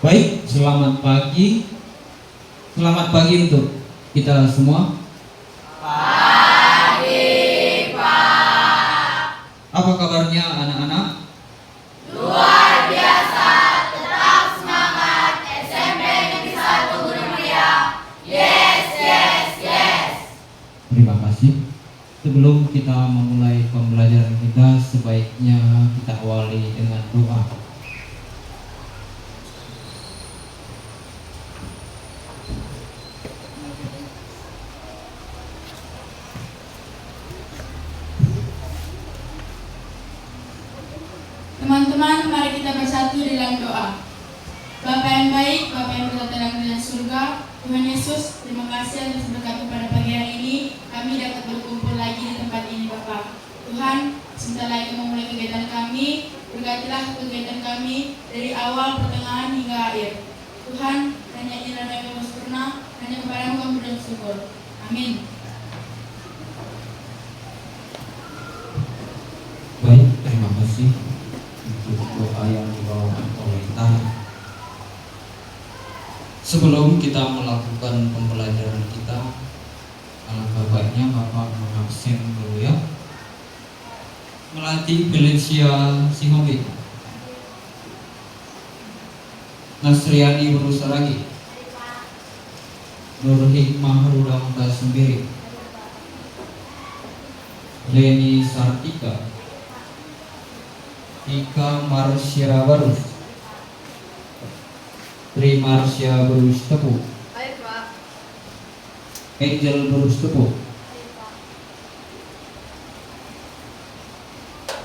Baik, selamat pagi. Selamat pagi untuk kita semua. Pagi, Pak. Apa kabarnya anak-anak? Luar biasa, tetap semangat. SMP Negeri 1 Gunung Muria. Yes, yes, yes. Terima kasih. Sebelum kita memulai pembelajaran kita, sebaiknya kita awali dengan doa. Teman-teman, mari kita bersatu dalam doa. Bapa yang baik, Bapa yang bertata dalam kerajaan surga, Tuhan Yesus, terima kasih atas berkat pada pagi hari ini. Kami dapat berkumpul lagi di tempat ini, Bapa. Tuhan, sebentar lagi memulai kegiatan kami. Berkatilah kegiatan kami dari awal, pertengahan hingga akhir. Tuhan, hanya nama yang sempurna, hanya kepadamu kami bersyukur. Amin. Baik, terima kasih untuk doa yang dibawakan oleh Tani. Sebelum kita melakukan pembelajaran kita, alangkah baiknya Bapak mengabsen dulu ya. Melati Valencia Sihobi, Nasriani Berusaragi, Nur Hikmah Rudang Tasembiri, Leni Sartika, Ika Marsya Barus, Tri Marsya Barus Tepu, Angel Barus Tepu,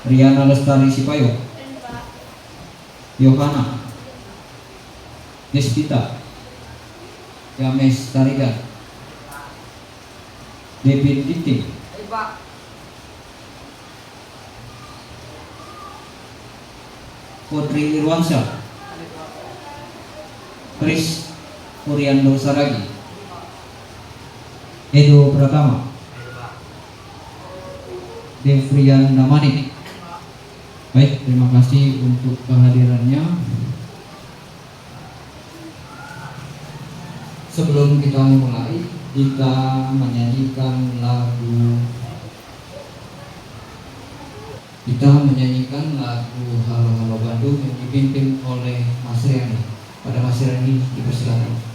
Riana Lestari Sipayo, Yohana Despita, Yames Tarigan, David Titik, Putri Irwansyah, Chris Puriando Saragi, Edo Pratama, Devrian Damani. Baik, terima kasih untuk kehadirannya. Sebelum kita mulai, kita menyanyikan lagu Halo Halo Bandung yang dipimpin oleh Mas Riani. Pada Mas Riani dipersilakan.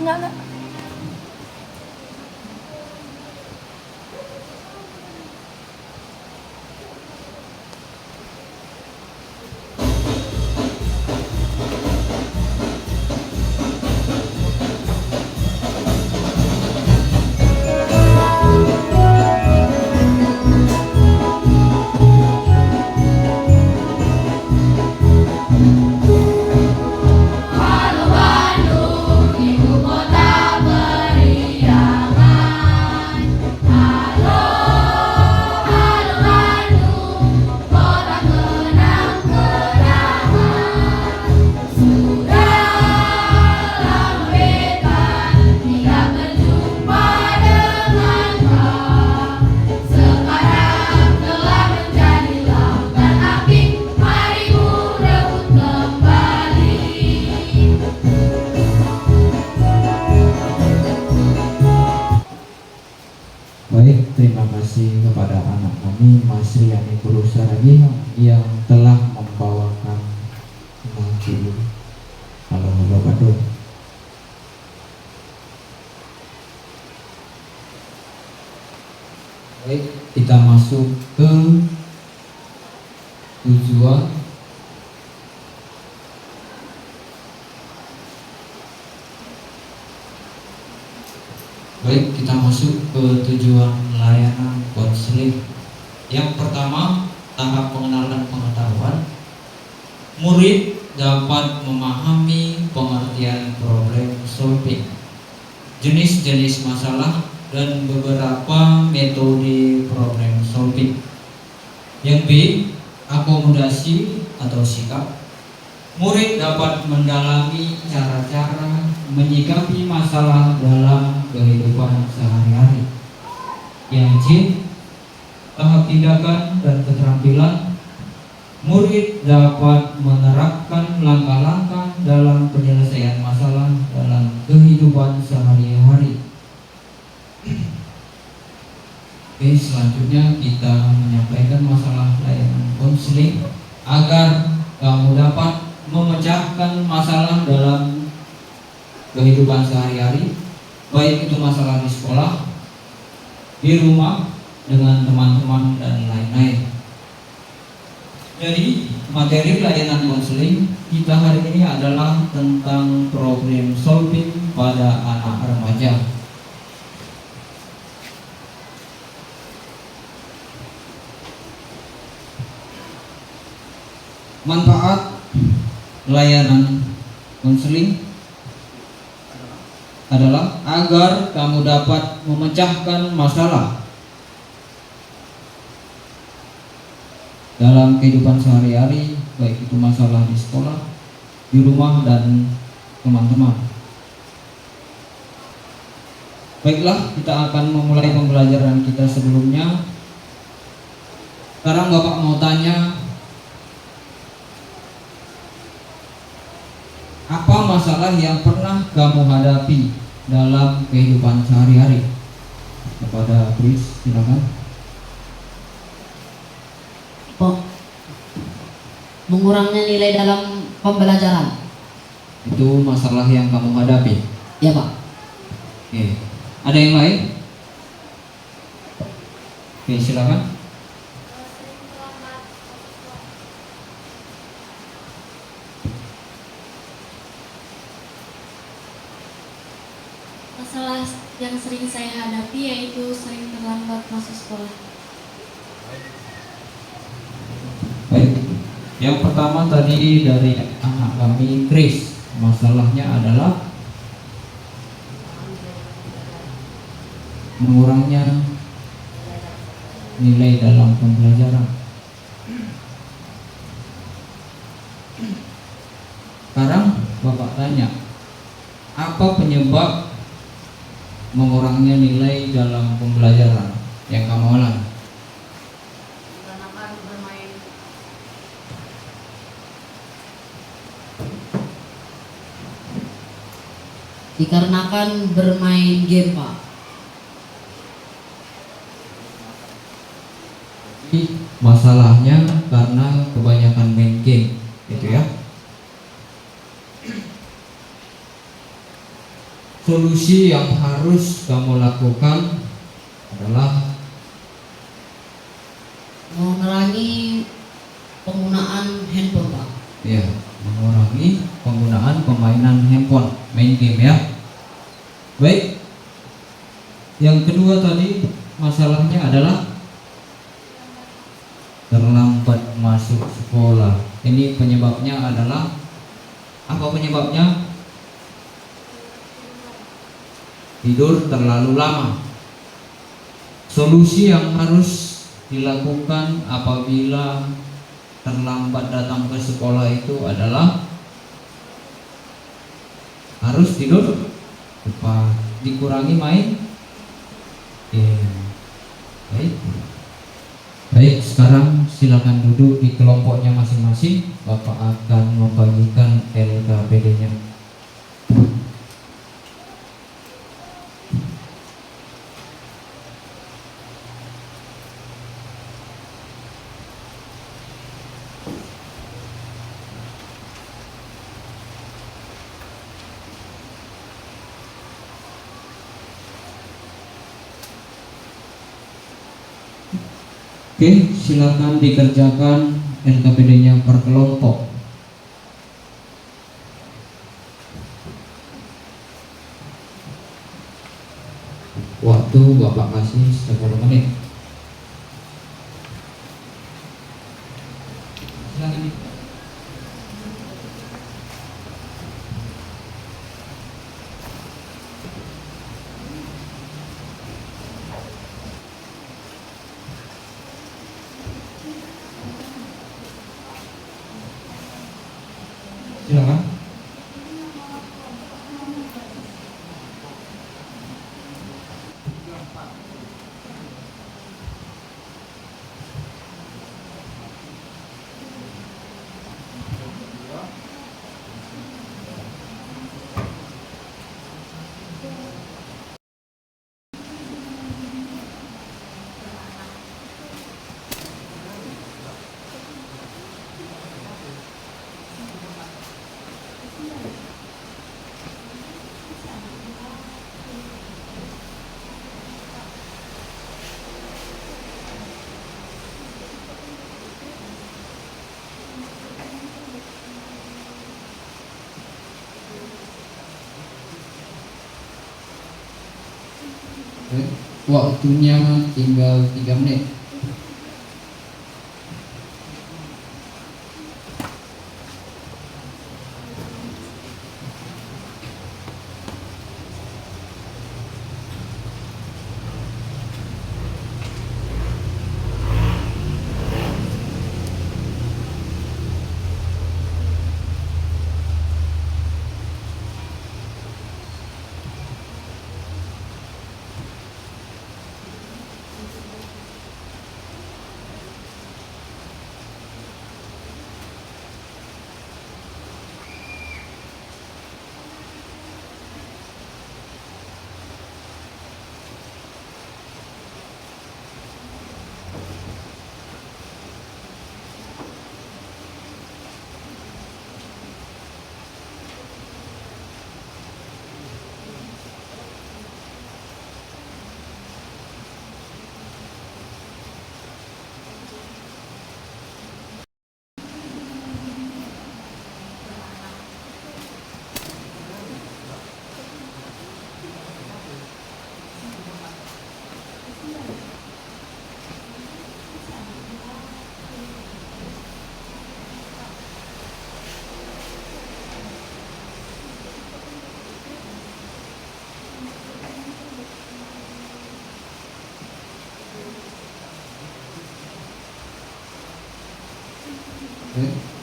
Enggak. Halo Bandung, ibu kota beriangan. Halo, halo Bandung, kota kenang-kenangan. Sudah lama beta tidak berjumpa dengan kau. Sekarang telah menjadi lautan api, mari ku rebut kembali. Baik, terima kasih kepada anak kami Mas Riani Purusaragi yang telah membawakan lagu Halo Halo Bandung. Baik, kita masuk ke tujuan. Baik, kita masuk ke tujuan layanan konseling. Yang pertama, tahap pengenalan pengetahuan. Murid dapat memahami pengertian problem solving, jenis-jenis masalah, dan beberapa metode problem solving. Yang B, akomodasi atau sikap. Murid dapat mendalami cara-cara menyikapi masalah dalam kehidupan sehari-hari. izin, tahap tindakan dan keterampilan, murid dapat menerapkan langkah-langkah dalam penyelesaian masalah dalam kehidupan sehari-hari. Oke, selanjutnya kita menyampaikan masalah layanan konseling agar kamu dapat memecahkan masalah dalam kehidupan sehari-hari, baik itu masalah di sekolah, di rumah, dengan teman-teman dan lain-lain. Jadi materi layanan konseling kita hari ini adalah tentang problem solving pada anak remaja. Manfaat layanan konseling adalah agar kamu dapat memecahkan masalah dalam kehidupan sehari-hari, baik itu masalah di sekolah, di rumah, dan teman-teman. Baiklah, kita akan memulai pembelajaran kita sebelumnya. Sekarang Bapak mau tanya, apa masalah yang pernah kamu hadapi dalam kehidupan sehari-hari? Kepada Chris, silakan. Mengurangnya nilai dalam pembelajaran. Itu masalah yang kamu hadapi? Ya, Pak. Oke. Ada yang lain? Oke, silakan. Masalah yang sering saya hadapi yaitu sering terlambat masuk sekolah. Baik. Yang pertama tadi dari anak kami Chris, masalahnya adalah mengurangnya nilai dalam pembelajaran. Sekarang Bapak tanya, apa penyebab mengurangnya nilai dalam pembelajaran yang kamu alami? Dikarenakan bermain game, Pak. Masalahnya karena kebanyakan main game, gitu ya. Solusi yang harus kamu lakukan adalah Mengurangi penggunaan handphone, Pak. ya, mengurangi penggunaan permainan handphone, main game ya. Baik. Yang kedua tadi masalahnya adalah terlambat masuk sekolah. Ini penyebabnya adalah apa penyebabnya? Tidur terlalu lama. Solusi yang harus dilakukan apabila terlambat datang ke sekolah itu adalah harus tidur cepat, dikurangi main game. Baik, sekarang silakan duduk di kelompoknya masing-masing. Bapak akan membagikan LKPD-nya. Oke, silakan dikerjakan LKPD-nya per kelompok. Waktu Bapak kasih 10 menit. Silakan. Silakan. Waktunya tinggal 3 menit.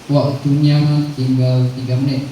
Waktunya tinggal 3 menit.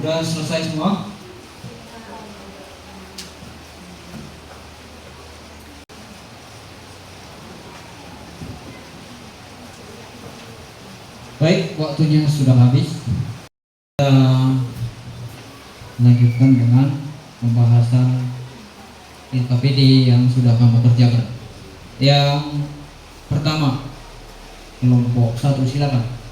Udah selesai semua? Baik, waktunya sudah habis. Kita lanjutkan dengan pembahasan KPD yang sudah kamu kerjakan. Yang pertama, kelompok 1, silakan.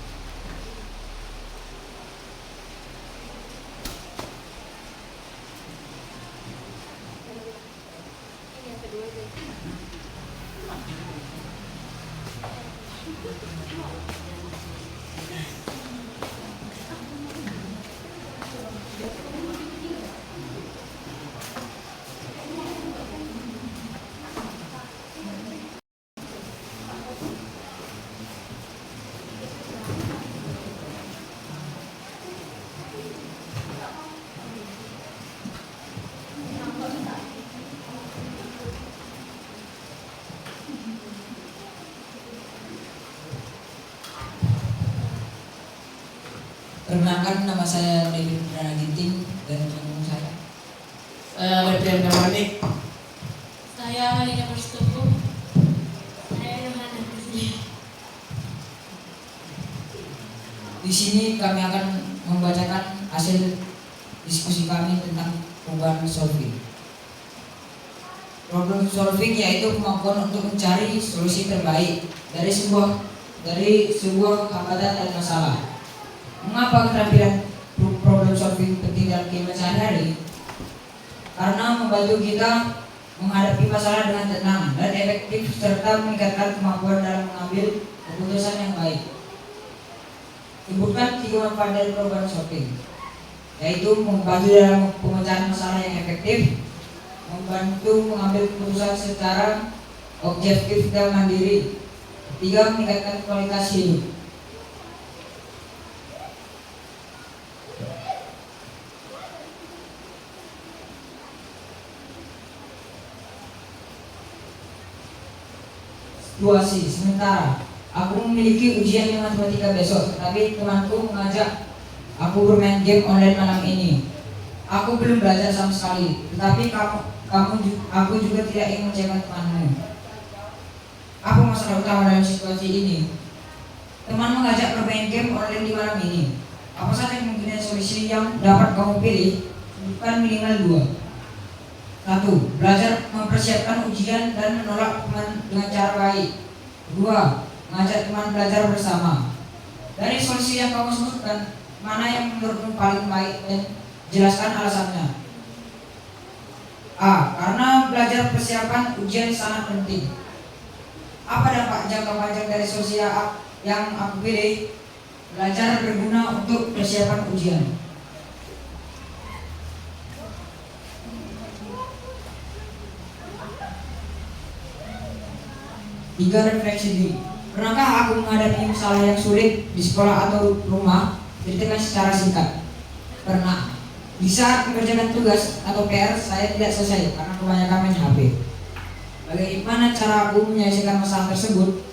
Perkenalkan, nama saya David Perdana Ginting dan teman saya. Saya Leptian Damanik. Saya Malina Perstupu. Saya Yohana Presiden. Di sini kami akan membacakan hasil diskusi kami tentang problem solving. Problem solving yaitu kemampuan untuk mencari solusi terbaik dari sebuah hambatan dan masalah. Mengapa keterampilan problem solving penting dalam kehidupan sehari-hari? Karena membantu kita menghadapi masalah dengan tenang dan efektif serta meningkatkan kemampuan dalam mengambil keputusan yang baik. Sebutkan 3 manfaat dari problem solving, yaitu membantu dalam pemecahan masalah yang efektif, membantu mengambil keputusan secara objektif dan mandiri, 3 meningkatkan kualitas hidup. Situasi sementara, aku memiliki ujian matematika besok, tetapi temanku mengajak aku bermain game online malam ini. Aku belum belajar sama sekali, tetapi aku juga tidak ingin mengecewakan temanmu. Apa masalah utama dalam situasi ini? Teman mengajak bermain game online di malam ini. Apa saja kemungkinan solusi yang dapat kamu pilih? Sebutkan minimal 2. 1. Belajar mempersiapkan ujian dan menolak teman dengan cara baik. 2. Mengajak teman belajar bersama. Dari solusi yang kamu sebutkan, mana yang menurutmu paling baik dan jelaskan alasannya. A. Karena belajar persiapan ujian sangat penting. Apa dampak jangka panjang dari solusi yang aku pilih? Belajar berguna untuk persiapan ujian. 3. Refleksi diri. Pernahkah aku menghadapi masalah yang sulit di sekolah atau rumah? Ceritakan secara singkat. Pernah. Di saat mengerjakan tugas atau PR, saya tidak selesai karena kebanyakan main HP. Bagaimana cara aku menyelesaikan masalah tersebut?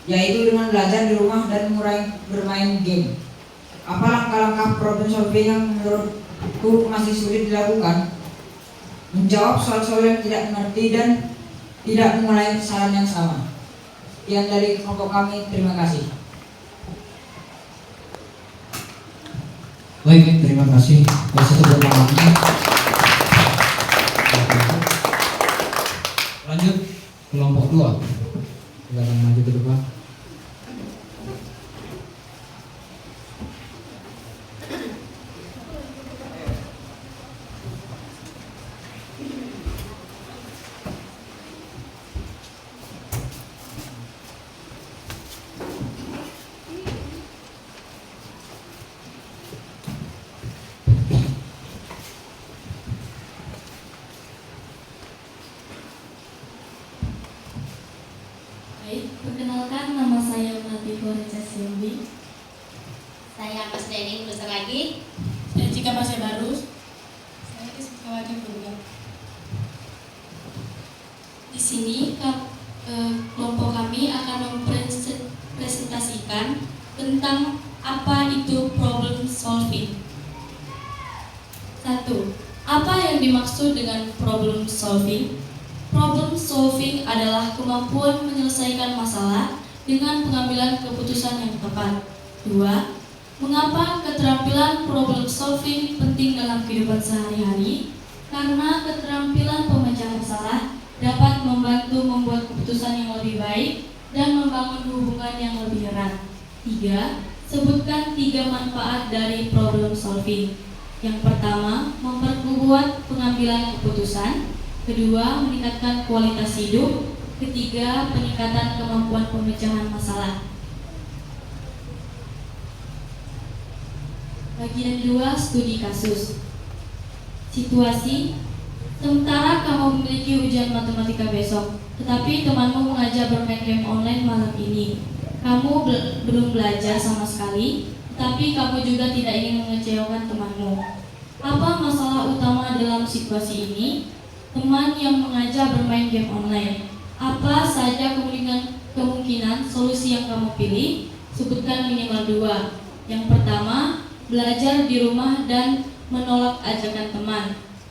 Yaitu dengan belajar di rumah dan mengurangi bermain game. Apa langkah-langkah problem solving yang menurutku masih sulit dilakukan? Menjawab soal-soal yang tidak mengerti dan tidak mengulangi kesalahan yang sama. Sekian dari kelompok kami, terima kasih. Baik, terima kasih. Satu pertanyaan. Lanjut kelompok 2. Silakan maju ke depan. Baik, perkenalkan nama saya Melati Florencia Silvi. Saya Mas Denny Berusaha lagi. Saya Cika Pasya Barus. Saya Kiskawati Burga. Di sini kelompok kami akan mempresentasikan tentang apa itu problem solving. 1. Apa yang dimaksud dengan problem solving? Problem solving adalah kemampuan menyelesaikan masalah dengan pengambilan keputusan yang tepat. 2. Mengapa keterampilan problem solving penting dalam kehidupan sehari-hari? Karena keterampilan pemecah masalah dapat membantu membuat keputusan yang lebih baik dan membangun hubungan yang lebih erat. 3. Sebutkan 3 manfaat dari problem solving. Yang pertama, memperkuat pengambilan keputusan. Kedua, meningkatkan kualitas hidup. Ketiga, peningkatan kemampuan pemecahan masalah. Bagian 2, studi kasus. Situasi, sementara kamu memiliki ujian matematika besok, tetapi temanmu mengajak bermain game online malam ini. Kamu belum belajar sama sekali, tetapi kamu juga tidak ingin mengecewakan temanmu. Apa masalah utama dalam situasi ini? Teman yang mengajak bermain game online. Apa saja kemungkinan solusi yang kamu pilih? Sebutkan minimal 2. Yang pertama, belajar di rumah dan menolak ajakan teman.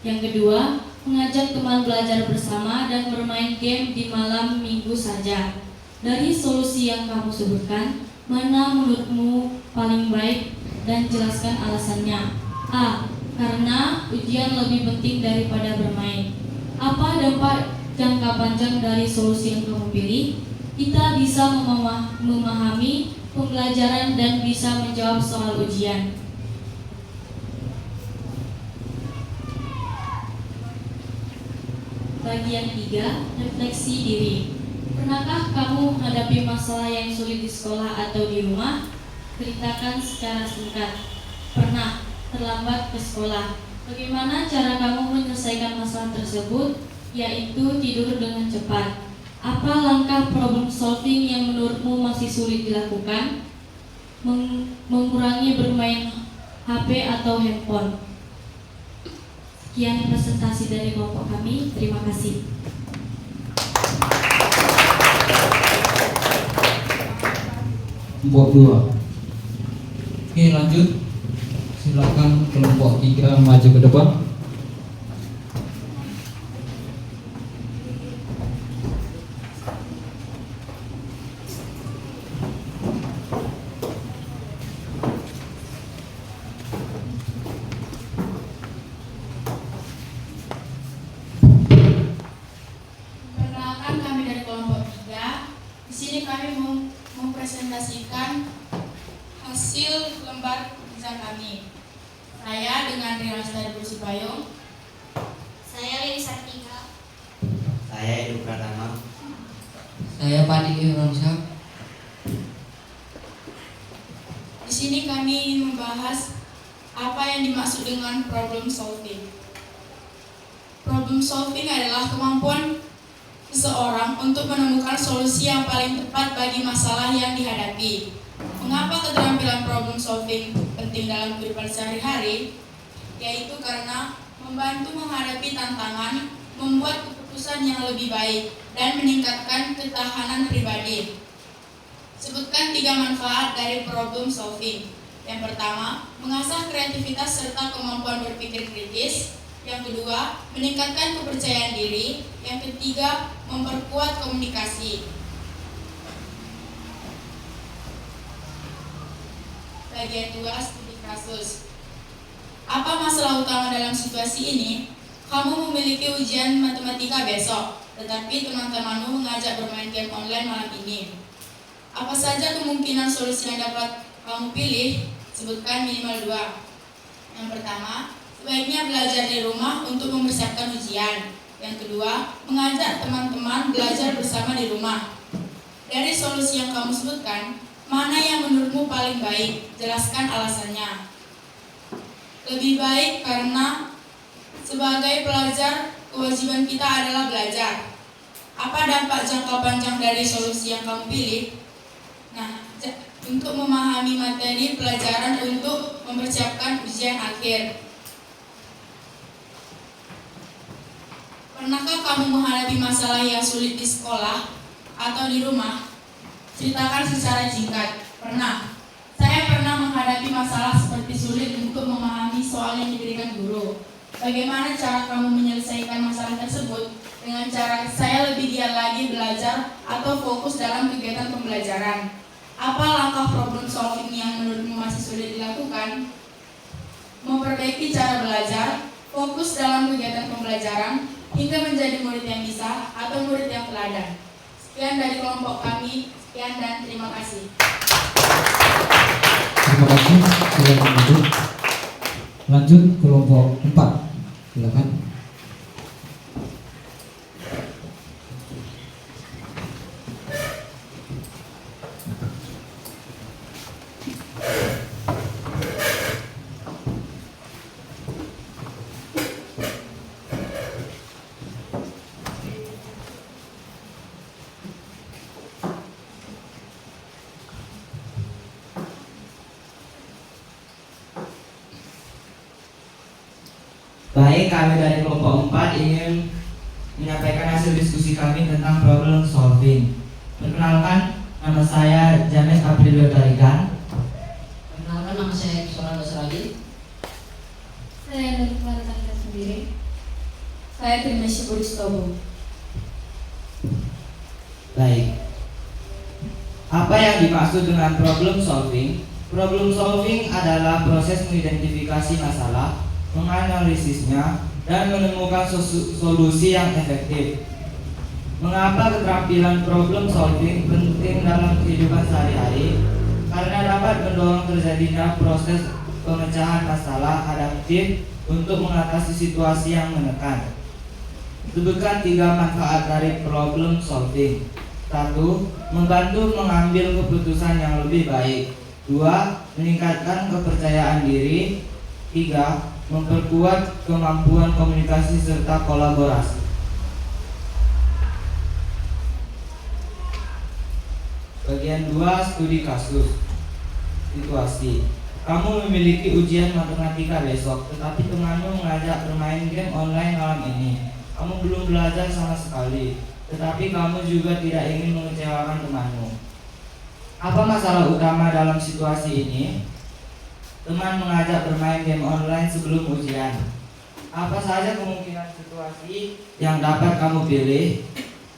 Yang kedua, mengajak teman belajar bersama dan bermain game di malam minggu saja. Dari solusi yang kamu sebutkan, mana menurutmu paling baik dan jelaskan alasannya? A. Karena ujian lebih penting daripada bermain. Apa dampak jangka panjang dari solusi yang kamu pilih? Kita bisa memahami pembelajaran dan bisa menjawab soal ujian. Bagian 3, refleksi diri. Pernahkah kamu menghadapi masalah yang sulit di sekolah atau di rumah? Ceritakan secara singkat. Pernah terlambat ke sekolah. Bagaimana cara kamu menyelesaikan masalah tersebut? Yaitu tidur dengan cepat. Apa langkah problem solving yang menurutmu masih sulit dilakukan? Mengurangi bermain HP atau handphone. Sekian presentasi dari kelompok kami. Terima kasih. Kelompok 2. Oke, lanjut. Silakan kelompok 3 maju ke depan. Perkenalkan, kami dari kelompok 3. Di sini kami mempresentasikan hasil lembar kerja kami. Saya dengan Rina Lestari Payung. Saya Lili Sartika. Saya Edu Pratama. Saya Padi Irwansyah. Di sini kami ingin membahas apa yang dimaksud dengan problem solving. Problem solving adalah kemampuan seseorang untuk menemukan solusi yang paling tepat bagi masalah yang dihadapi. Mengapa keterampilan problem solving penting dalam kehidupan sehari-hari? Yaitu karena membantu menghadapi tantangan, membuat keputusan yang lebih baik, dan meningkatkan ketahanan pribadi. Sebutkan 3 manfaat dari problem solving. Yang pertama, mengasah kreativitas serta kemampuan berpikir kritis. Yang kedua, meningkatkan kepercayaan diri. Yang ketiga, memperkuat komunikasi. Bagian 2, studi kasus. Apa masalah utama dalam situasi ini? Kamu memiliki ujian matematika besok, tetapi teman-temanmu mengajak bermain game online malam ini. Apa saja kemungkinan solusi yang dapat kamu pilih? Sebutkan minimal 2. Yang pertama, sebaiknya belajar di rumah untuk mempersiapkan ujian. Yang kedua, mengajak teman-teman belajar bersama di rumah. Dari solusi yang kamu sebutkan, mana yang menurutmu paling baik? Jelaskan alasannya. Lebih baik karena sebagai pelajar, kewajiban kita adalah belajar. Apa dampak jangka panjang dari solusi yang kamu pilih? Nah, untuk memahami materi pelajaran untuk mempersiapkan ujian akhir. Pernahkah kamu menghadapi masalah yang sulit di sekolah atau di rumah? Ceritakan secara singkat. Pernah. Saya pernah menghadapi masalah seperti sulit untuk memahami soal yang diberikan guru. Bagaimana cara kamu menyelesaikan masalah tersebut? Dengan cara saya lebih giat lagi belajar atau fokus dalam kegiatan pembelajaran. Apa langkah problem solving yang menurutmu masih sulit dilakukan? Memperbaiki cara belajar, fokus dalam kegiatan pembelajaran, hingga menjadi murid yang bisa atau murid yang teladan. Sekian dari kelompok kami. Sekian dan terima kasih. Terima kasih. Silakan lanjut. Lanjut kelompok 4. Silakan. Baik, kami dari kelompok 4 ingin menyampaikan hasil diskusi kami tentang problem solving. Perkenalkan, nama saya James Aprilio Darigan. Perkenalkan, nama saya Kisora Dasar lagi. Saya Nur Tanda sendiri. Saya Trimesya Budistobo. Baik. Apa yang dimaksud dengan problem solving? Problem solving adalah proses mengidentifikasi masalah, menganalisisnya, dan menemukan solusi yang efektif. Mengapa keterampilan problem solving penting dalam kehidupan sehari-hari? Karena dapat mendorong terjadinya proses pemecahan masalah adaptif untuk mengatasi situasi yang menekan. Sebutkan 3 manfaat dari problem solving. 1. Membantu mengambil keputusan yang lebih baik. 2. Meningkatkan kepercayaan diri. 3. Memperkuat kemampuan komunikasi serta kolaborasi. Bagian 2, studi kasus. Situasi. Kamu memiliki ujian matematika besok, tetapi temanmu mengajak bermain game online malam ini. Kamu belum belajar sama sekali, tetapi kamu juga tidak ingin mengecewakan temanmu. Apa masalah utama dalam situasi ini? Teman mengajak bermain game online sebelum ujian. Apa saja kemungkinan situasi yang dapat kamu pilih?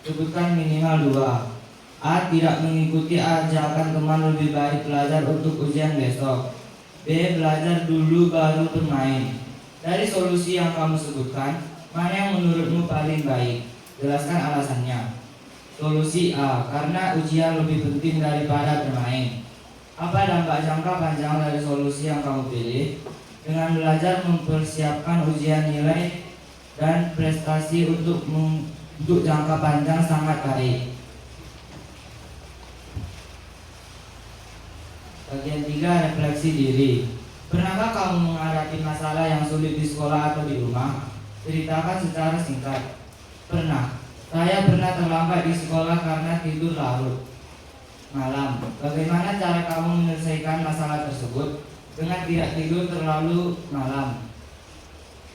Sebutkan minimal 2. A. Tidak mengikuti ajakan teman, lebih baik belajar untuk ujian besok. B. Belajar dulu baru bermain. Dari solusi yang kamu sebutkan, mana yang menurutmu paling baik? Jelaskan alasannya. Solusi A. Karena ujian lebih penting daripada bermain. Apa dampak jangka panjang dari solusi yang kamu pilih? Dengan belajar mempersiapkan ujian nilai dan prestasi untuk jangka panjang sangat baik. Bagian 3, refleksi diri. Pernahkah kamu menghadapi masalah yang sulit di sekolah atau di rumah? Ceritakan secara singkat. Pernah. Saya pernah terlambat di sekolah karena tidur larut malam. Bagaimana cara kamu menyelesaikan masalah tersebut? Dengan tidak tidur terlalu malam.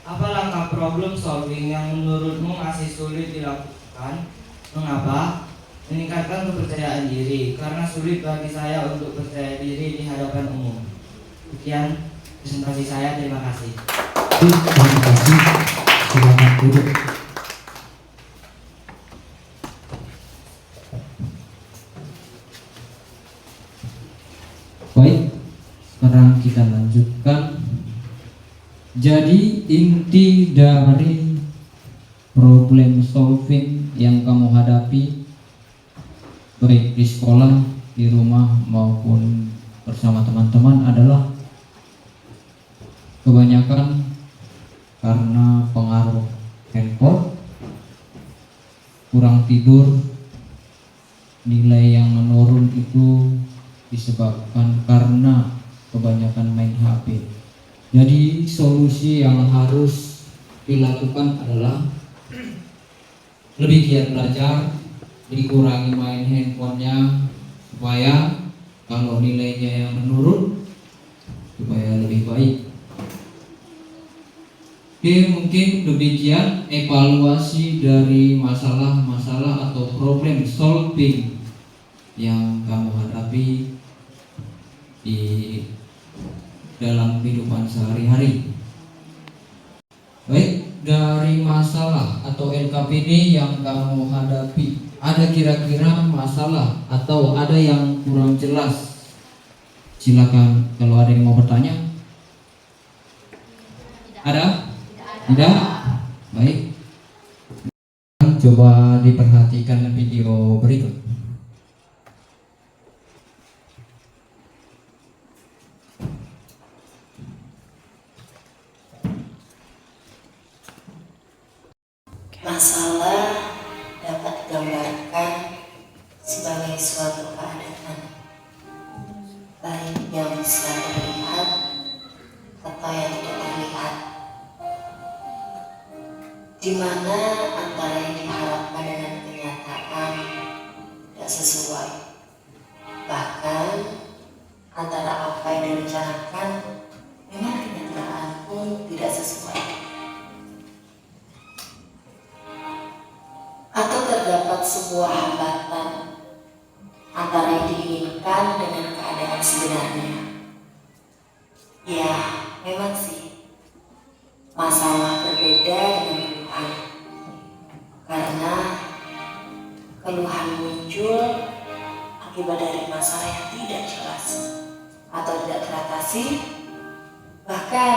Apa langkah problem solving yang menurutmu masih sulit dilakukan? Mengapa? Meningkatkan kepercayaan diri, karena sulit bagi saya untuk percaya diri di hadapan umum. Sekian presentasi saya, terima kasih. Terima kasih. Silakan duduk. Baik, sekarang kita lanjutkan. Jadi inti dari problem solving yang kamu hadapi baik di sekolah, di rumah maupun bersama teman-teman adalah kebanyakan karena pengaruh handphone, kurang tidur, nilai yang menurun itu disebabkan karena kebanyakan main HP. Jadi solusi yang harus dilakukan adalah lebih giat belajar, dikurangi main handphonenya supaya kalau nilainya yang menurun supaya lebih baik. Oke, mungkin demikian evaluasi dari masalah-masalah atau problem solving yang kamu hadapi di dalam kehidupan sehari-hari. Baik, dari masalah atau LKPD yang kamu hadapi, ada kira-kira masalah atau ada yang kurang jelas? Silakan kalau ada yang mau bertanya. Ada? Tidak? Baik. Coba diperhatikan video berikut. Masalah dapat digambarkan sebagai suatu keadaan, baik yang bisa terlihat atau yang tidak terlihat, di mana antara yang diharapkan dengan kenyataan tidak sesuai, bahkan antara apa yang direncanakan dengan kenyataan pun tidak sesuai. Atau terdapat sebuah hambatan antara yang diinginkan dengan keadaan sebenarnya. Ya, memang sih masalah berbeda dengan keluhan. Karena keluhan muncul akibat dari masalah yang tidak jelas atau tidak teratasi, bahkan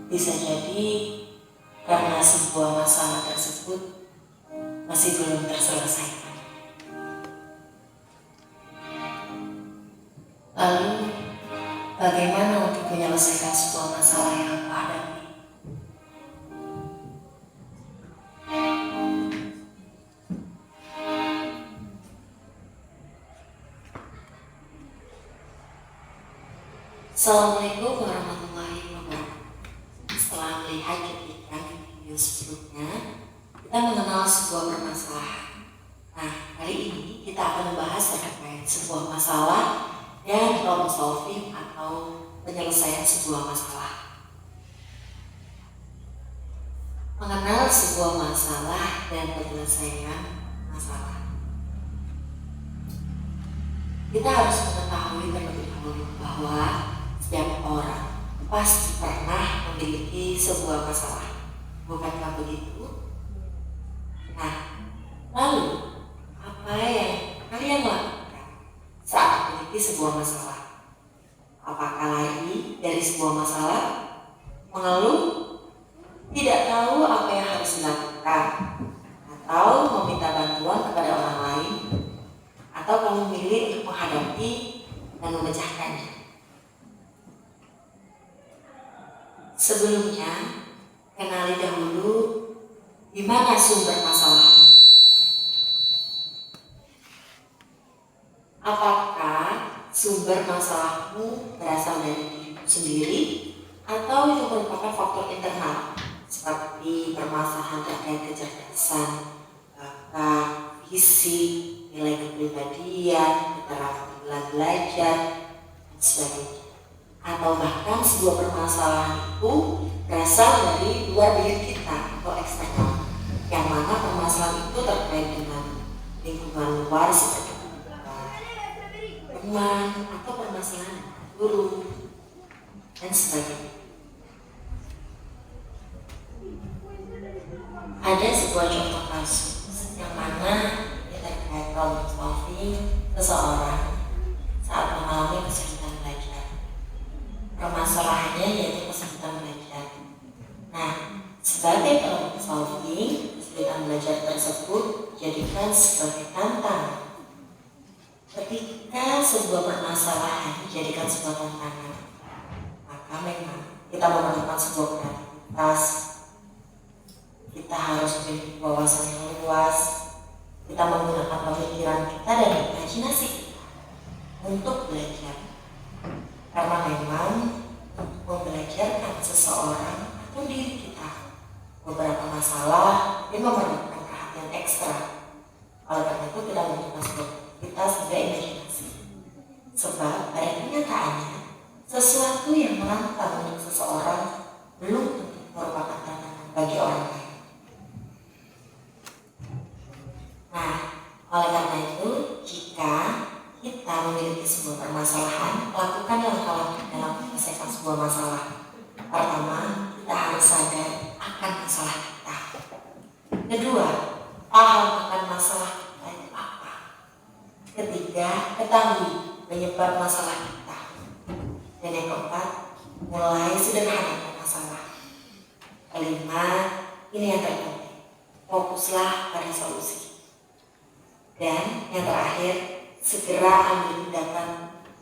bisa jadi karena sebuah masalah tersebut masih belum terselesaikan. Lalu, bagaimana untuk menyelesaikan sebuah masalah yang aku hadapi? Assalamualaikum warahmatullahi wabarakatuh. Setelah melihat cuplikan video sebelumnya, kita mengenal sebuah permasalahan. Nah, kali ini kita akan membahas terkait sebuah masalah dan problem solving atau penyelesaian sebuah masalah. Mengenal sebuah masalah dan penyelesaian masalah. Kita harus mengetahui terlebih dahulu bahwa setiap orang pasti pernah memiliki sebuah masalah. Bukankah begitu? Nah, lalu apa yang kalian lakukan saat memiliki sebuah masalah? Apakah lari dari sebuah masalah? Mengeluh? Tidak tahu apa yang harus dilakukan? Atau meminta bantuan kepada orang lain? Atau kamu memilih untuk menghadapi dan memecahkannya? Sebelumnya, kenali dahulu di mana sumber masalahmu. Apakah sumber masalahmu berasal dari dirimu sendiri atau itu merupakan faktor internal seperti permasalahan terkait kecerdasan, bakat, visi, nilai kepribadian, keterampilan belajar, dan sebagainya. Atau bahkan sebuah permasalahan itu berasal dari luar diri kita atau eksternal, yang mana permasalahan itu terkait dengan lingkungan luar seperti teman atau permasalahan guru dan sebagainya. Ada sebuah contoh kasus yang mana terkait problem solving seseorang saat mengalami kesulitan belajar. Permasalahannya yaitu kesulitan belajar. Nah, sebagai problem solving, kesulitan belajar tersebut dijadikan sebagai tantangan. Ketika sebuah permasalahan dijadikan sebuah tantangan, maka memang kita memerlukan sebuah kreativitas. Kita harus memiliki wawasan yang luas. Kita menggunakan pemikiran kita dan imajinasi kita untuk belajar. Karena memang membelajarkan seseorang atau diri kita beberapa masalah itu memerlukan perhatian ekstra. Oleh karena itu kita membutuhkan sebuah kita sebagai imajinasi. Sebab pada kenyataannya sesuatu yang menantang untuk seseorang belum tentu merupakan tantangan bagi orang lain. Nah, oleh karena itu jika kita memiliki sebuah permasalahan, lakukan langkah-langkah dalam menyelesaikan sebuah masalah. Pertama, kita harus sadar akan masalah kita. Kedua, paham akan masalah kita itu apa. Ketiga, ketahui penyebab masalah kita. Dan yang keempat, mulai sederhanakan masalah. Kelima, ini yang terpenting, fokuslah pada solusi. Dan yang terakhir, segera ambil tindakan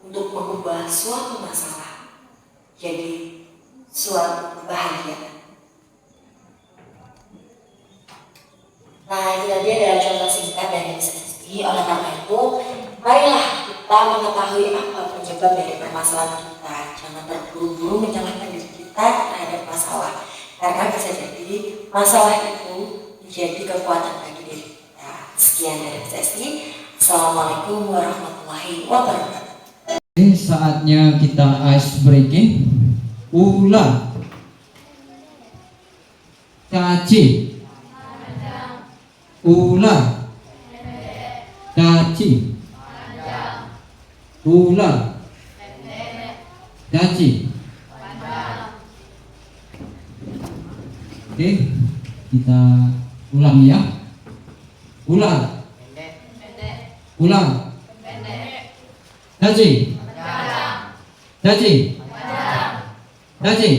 untuk mengubah suatu masalah jadi suatu kebahagiaan. Nah, itu tadi adalah contoh singkat dari sesi. Oleh karena itu, marilah kita mengetahui apa penyebab dari permasalahan kita. Jangan terburu-buru menyalahkan diri kita terhadap masalah, karena bisa jadi masalah itu menjadi kekuatan bagi diri kita. Sekian dari sesi. Assalamualaikum warahmatullahi wabarakatuh. Ini saatnya kita ice breaking. Ulang. Caci. Ulang. Caci. Ulang. Caci. Oke, kita ulang ya. Ulang. Ulang. Daji. Daji. Daji.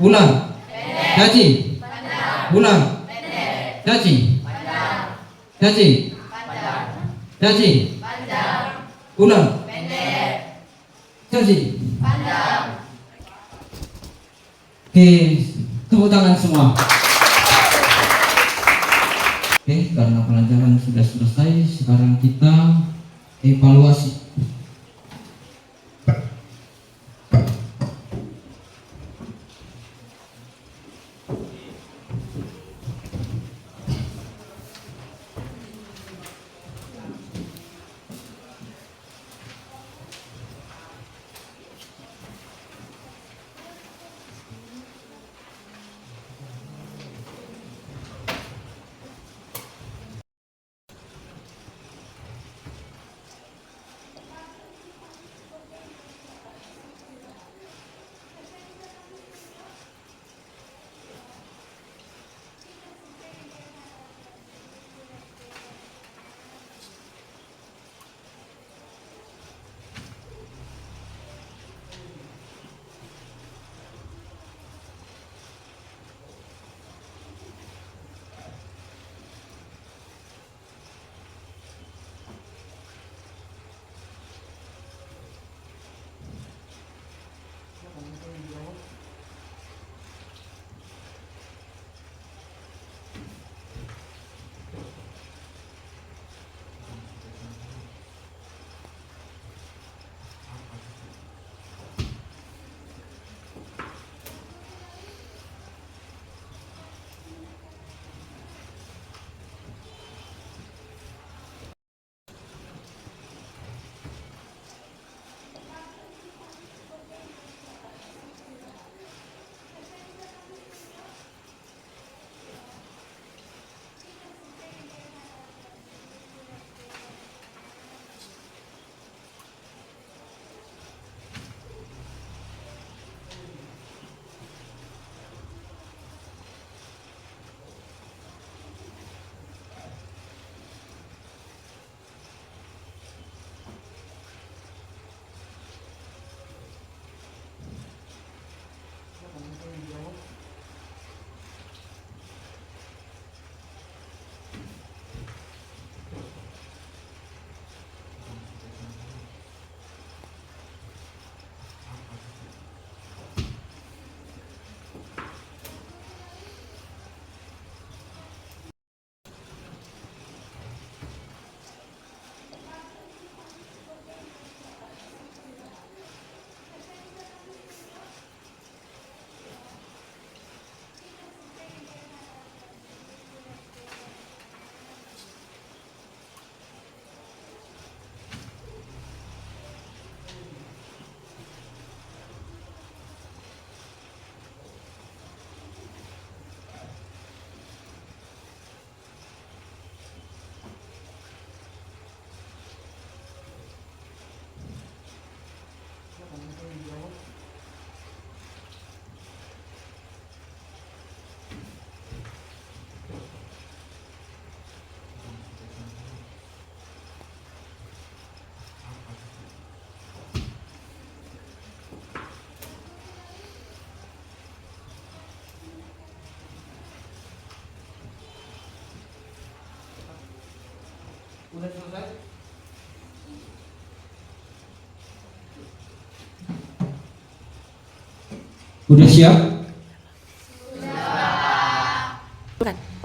Ulang. Daji. Ulang. Daji. Daji. Daji. Ulang. Daji. Oke, tepuk tangan semua. Oke, karena pelajaran sudah selesai, sekarang kita evaluasi. Udah selesai? Udah siap?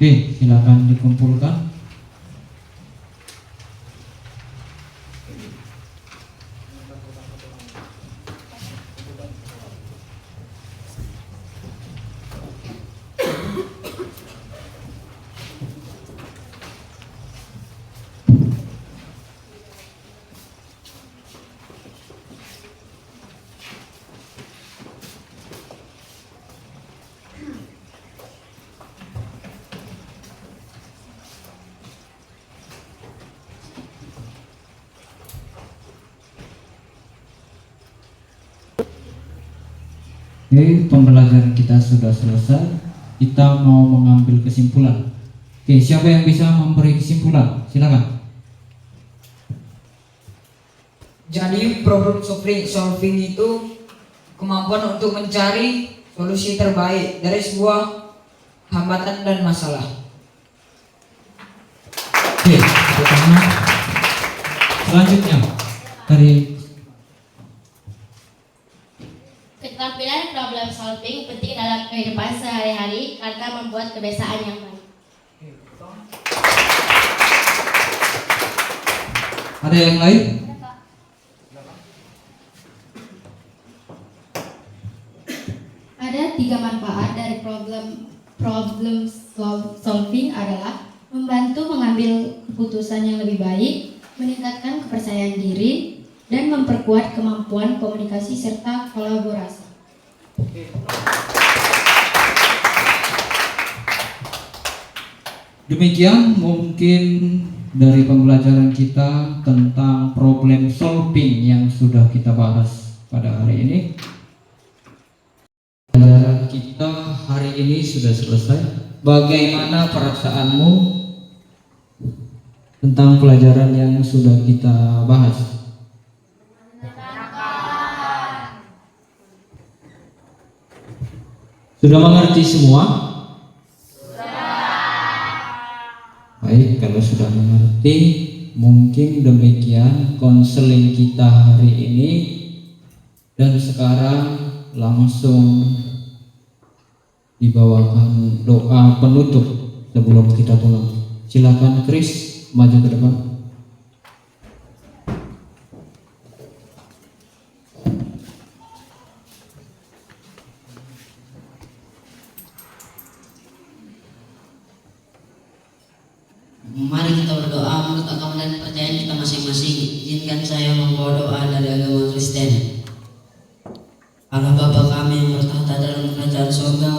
Oke, silakan dikumpulkan. Oke, pembelajaran kita sudah selesai. kita mau mengambil kesimpulan. Oke, siapa yang bisa memberi kesimpulan? Silakan. Jadi problem solving itu kemampuan untuk mencari solusi terbaik dari sebuah hambatan dan masalah. Oke, pertama. Selanjutnya dari Keterampilan problem solving penting dalam kehidupan sehari-hari karena membuat kebiasaan yang baik. ada yang lain? Ada 3 manfaat dari problem solving adalah membantu mengambil keputusan yang lebih baik, meningkatkan kepercayaan diri, dan memperkuat kemampuan komunikasi serta kolaborasi. Demikian mungkin dari pembelajaran kita tentang problem solving yang sudah kita bahas pada hari ini. Pembelajaran kita hari ini sudah selesai. Bagaimana perasaanmu tentang pelajaran yang sudah kita bahas? Sudah mengerti semua? Baik, kalau sudah mengerti, mungkin demikian konseling kita hari ini. Dan sekarang langsung dibawakan doa penutup sebelum kita pulang. Silakan Chris, maju ke depan. Mari kita berdoa menurut agama dan kepercayaan kita masing-masing. Izinkan saya membawa doa dari agama Kristen. Allah Bapa kami yang bertahta dalam kerajaan surga,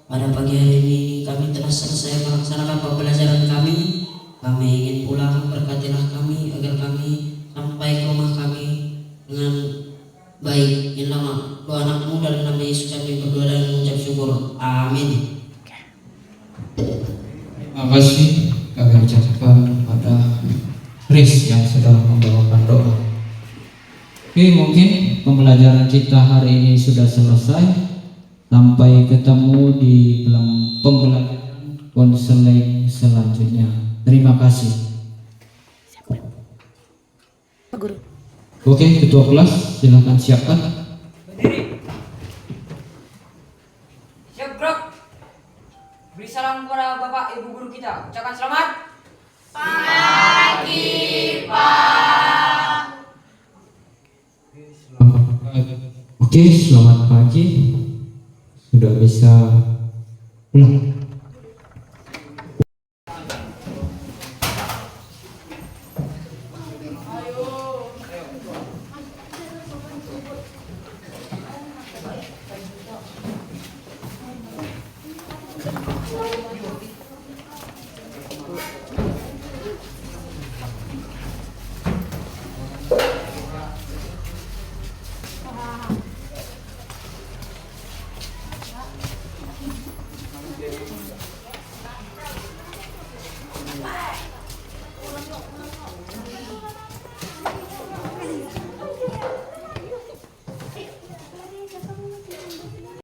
pada pagi hari ini kami telah selesai melaksanakan pembelajaran kami. Kami ingin pulang, berkatilah kami agar kami sampai ke rumah kami dengan baik. Inilah doa anakmu dalam nama Yesus kami berdoa dan mengucap syukur. Amin. Terima kasih kami ucapkan kepada Chris yang sudah membawakan doa. Oke, mungkin pembelajaran kita hari ini sudah selesai. Sampai ketemu di dalam pembelajaran konseling selanjutnya. Terima kasih. Oke, ketua kelas silakan siapkan. Berdiri. Siap gerak. Beri salam kepada Bapak Ibu guru kita. Ucapkan selamat Pagi, Pak. Oke, selamat pagi. Sudah bisa pulang.